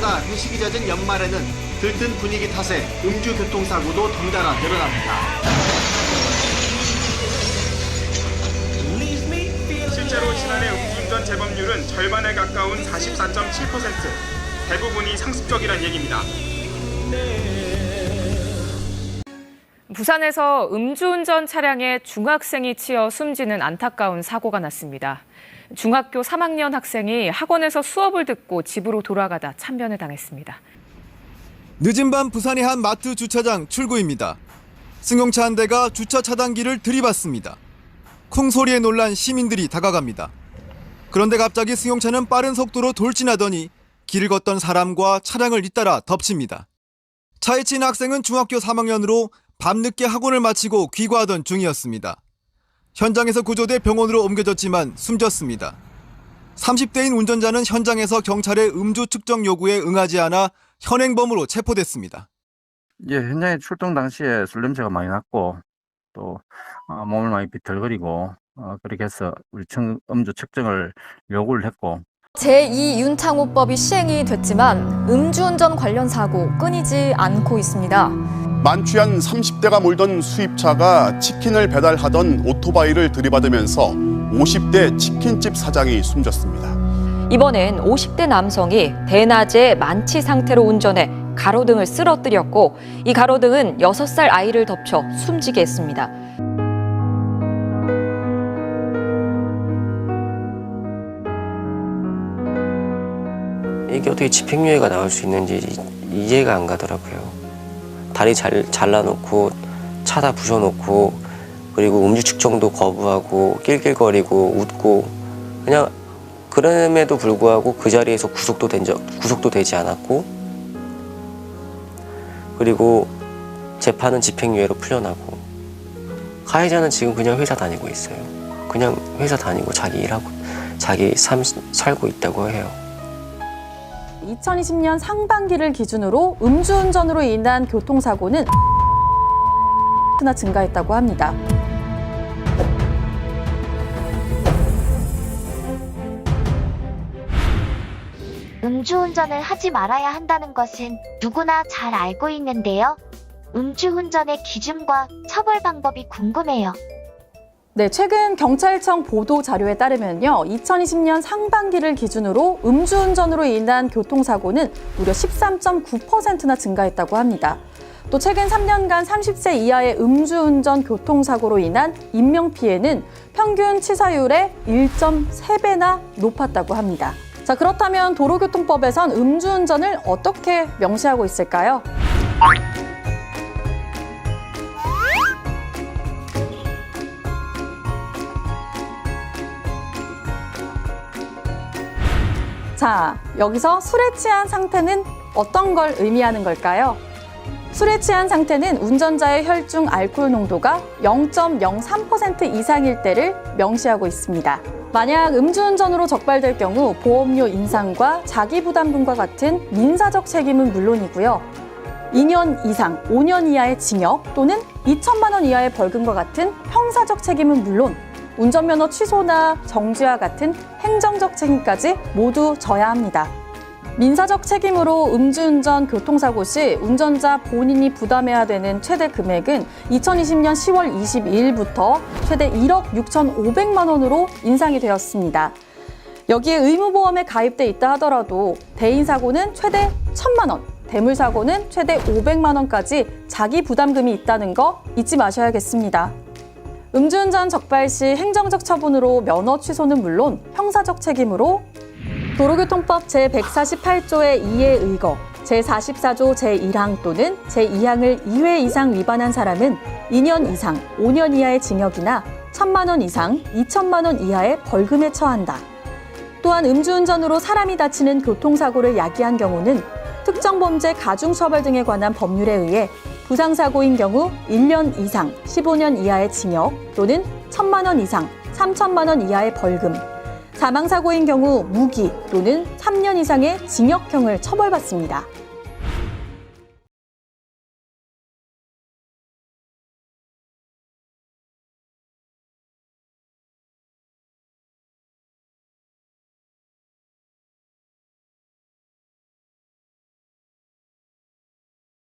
게다가 회식이 잦은 연말에는 들뜬 분위기 탓에 음주 교통사고도 덩달아 늘어납니다. 실제로 지난해 음주운전 재범률은 절반에 가까운 44.7%, 대부분이 상습적이란 얘기입니다. 부산에서 음주운전 차량에 중학생이 치여 숨지는 안타까운 사고가 났습니다. 중학교 3학년 학생이 학원에서 수업을 듣고 집으로 돌아가다 참변을 당했습니다. 늦은 밤 부산의 한 마트 주차장 출구입니다. 승용차 한 대가 주차 차단기를 들이받습니다. 콩소리에 놀란 시민들이 다가갑니다. 그런데 갑자기 승용차는 빠른 속도로 돌진하더니 길을 걷던 사람과 차량을 잇따라 덮칩니다. 차에 친 학생은 중학교 3학년으로 밤늦게 학원을 마치고 귀가하던 중이었습니다. 현장에서 구조돼 병원으로 옮겨졌지만 숨졌습니다. 30대인 운전자는 현장에서 경찰의 음주 측정 요구에 응하지 않아 현행범으로 체포됐습니다. 현장에 출동 당시에 술 냄새가 많이 났고 또 몸을 많이 비틀거리고 그렇게 해서 우리 음주 측정을 요구를 했고 제2윤창호법이 시행이 됐지만 음주운전 관련 사고 끊이지 않고 있습니다. 만취한 30대가 몰던 수입차가 치킨을 배달하던 오토바이를 들이받으면서 50대 치킨집 사장이 숨졌습니다. 이번엔 50대 남성이 대낮에 만취 상태로 운전해 가로등을 쓰러뜨렸고 이 가로등은 6살 아이를 덮쳐 숨지게 했습니다. 이게 어떻게 집행유예가 나올 수 있는지 이해가 안 가더라고요. 다리 잘라놓고 차다 부셔놓고 그리고 음주 측정도 거부하고 낄낄거리고 웃고 그냥 그럼에도 불구하고 그 자리에서 구속도 되지 않았고 그리고 재판은 집행유예로 풀려나고 가해자는 지금 그냥 회사 다니고 있어요. 그냥 회사 다니고 자기 일하고 자기 삶 살고 있다고 해요. 2020년 상반기를 기준으로 음주운전으로 인한 교통사고는 나 증가했다고 합니다. 음주운전을 하지 말아야 한다는 것은 누구나 잘 알고 있는데요. 음주운전의 기준과 처벌 방법이 궁금해요. 네, 최근 경찰청 보도 자료에 따르면요. 2020년 상반기를 기준으로 음주운전으로 인한 교통사고는 무려 13.9%나 증가했다고 합니다. 또 최근 3년간 30세 이하의 음주운전 교통사고로 인한 인명피해는 평균 치사율의 1.3배나 높았다고 합니다. 자, 그렇다면 도로교통법에선 음주운전을 어떻게 명시하고 있을까요? 자, 여기서 술에 취한 상태는 어떤 걸 의미하는 걸까요? 술에 취한 상태는 운전자의 혈중 알코올 농도가 0.03% 이상일 때를 명시하고 있습니다. 만약 음주운전으로 적발될 경우 보험료 인상과 자기부담금과 같은 민사적 책임은 물론이고요. 2년 이상 5년 이하의 징역 또는 2천만 원 이하의 벌금과 같은 형사적 책임은 물론 운전면허 취소나 정지와 같은 행정적 책임까지 모두 져야 합니다. 민사적 책임으로 음주운전 교통사고 시 운전자 본인이 부담해야 되는 최대 금액은 2020년 10월 22일부터 최대 1억 6,500만 원으로 인상이 되었습니다. 여기에 의무보험에 가입돼 있다 하더라도 대인사고는 최대 1,000만 원, 대물사고는 최대 500만 원까지 자기 부담금이 있다는 거 잊지 마셔야겠습니다. 음주운전 적발 시 행정적 처분으로 면허 취소는 물론 형사적 책임으로 도로교통법 제148조의 2에 의거, 제44조 제1항 또는 제2항을 2회 이상 위반한 사람은 2년 이상 5년 이하의 징역이나 1,000만 원 이상 2천만 원 이하의 벌금에 처한다. 또한 음주운전으로 사람이 다치는 교통사고를 야기한 경우는 특정범죄 가중처벌 등에 관한 법률에 의해 부상사고인 경우 1년 이상 15년 이하의 징역 또는 1,000만 원 이상 3천만 원 이하의 벌금, 사망사고인 경우 무기 또는 3년 이상의 징역형을 처벌받습니다.